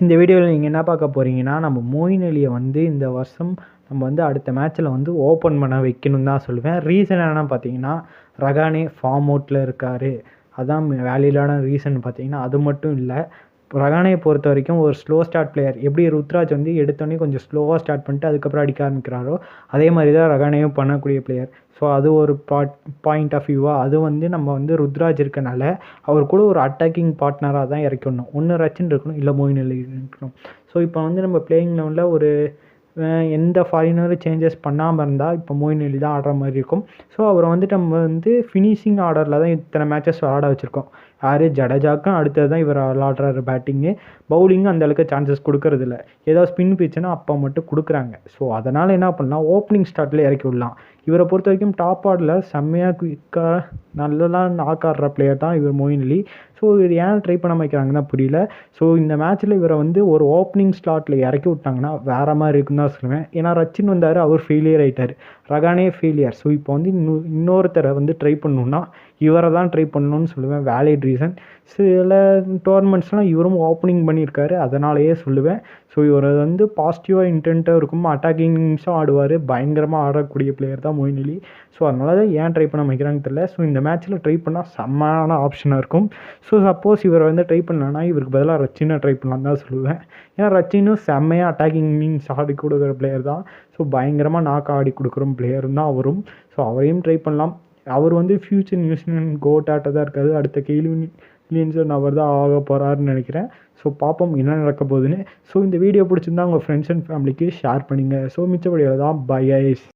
இந்த வீடியோவில் நீங்கள் என்ன பார்க்க போகிறீங்கன்னா, நம்ம மோயின் அலியை வந்து இந்த வருஷம் நம்ம வந்து அடுத்த மேட்ச்சில் வந்து ஓப்பன் பண்ண வைக்கணும்னு தான் சொல்லுவேன். ரீசன் என்னென்னு பார்த்தீங்கன்னா, ரகானே ஃபார்ம் அவுட்டில் இருக்கார். அதான் வேலிடான ரீசன் பார்த்தீங்கன்னா, அது மட்டும் இல்லை. ரகானே பொறுத்த வரைக்கும் ஒரு ஸ்லோ ஸ்டார்ட் பிளேயர். எப்படி ருத்ராஜ் வந்து எடுத்தோடனே கொஞ்சம் ஸ்லோவாக ஸ்டார்ட் பண்ணிட்டு அதுக்கப்புறம் அடிக்க ஆரம்பிக்கிறாரோ, அதே மாதிரி தான் ரகானேயும் பண்ணக்கூடிய பிளேயர். ஸோ அது ஒரு பாயிண்ட் ஆஃப் வியூவாக அது வந்து நம்ம வந்து ருத்ராஜ் இருக்கனால அவர் கூட ஒரு அட்டாக்கிங் பார்ட்னராக தான் இறக்கணும். ஒன்று ரச்சின் இருக்கணும், இல்லை மோயின் அலி இருக்கணும். ஸோ இப்போ வந்து நம்ம பிளேயிங் லெவலில் ஒரு எந்த ஃபாரினரும் சேஞ்சஸ் பண்ணாமல் இருந்தால் இப்போ மோயின் அலி தான் ஆடுற மாதிரி இருக்கும். ஸோ அவரை வந்துட்டு நம்ம வந்து ஃபினிஷிங் ஆர்டரில் தான் இத்தனை மேட்சஸ் ஆட வச்சுருக்கோம். யார் ஜடேஜாக்கும் அடுத்தது தான் இவர் விளாடுறாரு பேட்டிங்கு. பவுலிங்கு அந்தளவுக்கு சான்சஸ் கொடுக்கறதில்ல. ஏதாவது ஸ்பின் பிச்சுன்னா அப்போ மட்டும் கொடுக்குறாங்க. ஸோ அதனால் என்ன பண்ணலாம், ஓப்பனிங் ஸ்டார்ட்டில் இறக்கி விடலாம். இவரை பொறுத்த வரைக்கும் டாப் ஆர்டரில் செம்மையாக குயிக்காக நல்லா நாக் ஆடுற பிளேயர் தான் இவர் மோயின் அலி. ஸோ இவர் ஏன் ட்ரை பண்ண வைக்கிறாங்கன்னா புரியல. ஸோ இந்த மேட்ச்சில் இவரை வந்து ஒரு ஓப்பனிங் ஸ்லாட்டில் இறக்கி விட்டாங்கன்னா வேறு மாதிரி இருக்குன்னு தான் சொல்லுவேன். ஏன்னா ரச்சின் வந்தார், அவர் ஃபெயிலியர் ஆகிட்டார். ரகானே ஃபெயிலியர். ஸோ இப்போ வந்து இன்னொருத்தரை வந்து ட்ரை பண்ணணுன்னா இவரை தான் ட்ரை பண்ணணும்னு சொல்லுவேன். Valid reason. சில டோர்னமெண்ட்ஸ்லாம் இவரும் ஓப்பனிங் பண்ணியிருக்காரு, அதனாலேயே சொல்லுவேன். ஸோ இவர் வந்து பாசிட்டிவாக இன்டென்ட்டாக இருக்கும், அட்டாக்கிங் இன்னிங்ஸும் ஆடுவார். பயங்கரமாக ஆடக்கூடிய பிளேயர் தான் மோயின் அலி. ஸோ அதனால தான் ஏன் ட்ரை பண்ண வைக்கிறாங்கன்னு தெரியல. ஸோ இந்த மேட்ச்சில் ட்ரை பண்ணால் செம்மான ஆப்ஷனாக இருக்கும். ஸோ சப்போஸ் இவரை வந்து ட்ரை பண்ணலன்னா இவருக்கு பதிலாக ரச்சினை ட்ரை பண்ணலான்னு தான் சொல்லுவேன். ஏன்னா ரச்சினும் செம்மையாக அட்டாக்கிங் இன்னிங்ஸ் ஆடி கொடுக்குற பிளேயர் தான். ஸோ பயங்கரமாக நாக்கு ஆடி கொடுக்குற பிளேயரும் தான் அவரும். ஸோ அவரையும் ட்ரை பண்ணலாம். அவர் வந்து ஃபியூச்சர் நியூசிலாந்து கோட்டாட்ட தான் இருக்காது. அடுத்த வில்லியம்சன் அவர் தான் ஆக போகிறாருன்னு நினைக்கிறேன். ஸோ பார்ப்போம் என்ன நடக்க போகுதுன்னு. ஸோ இந்த வீடியோ பிடிச்சிருந்தா உங்கள் ஃப்ரெண்ட்ஸ் அண்ட் ஃபேமிலிக்கு ஷேர் பண்ணுங்கள். ஸோ மிச்சபடியாக தான் பை ஐஸ்.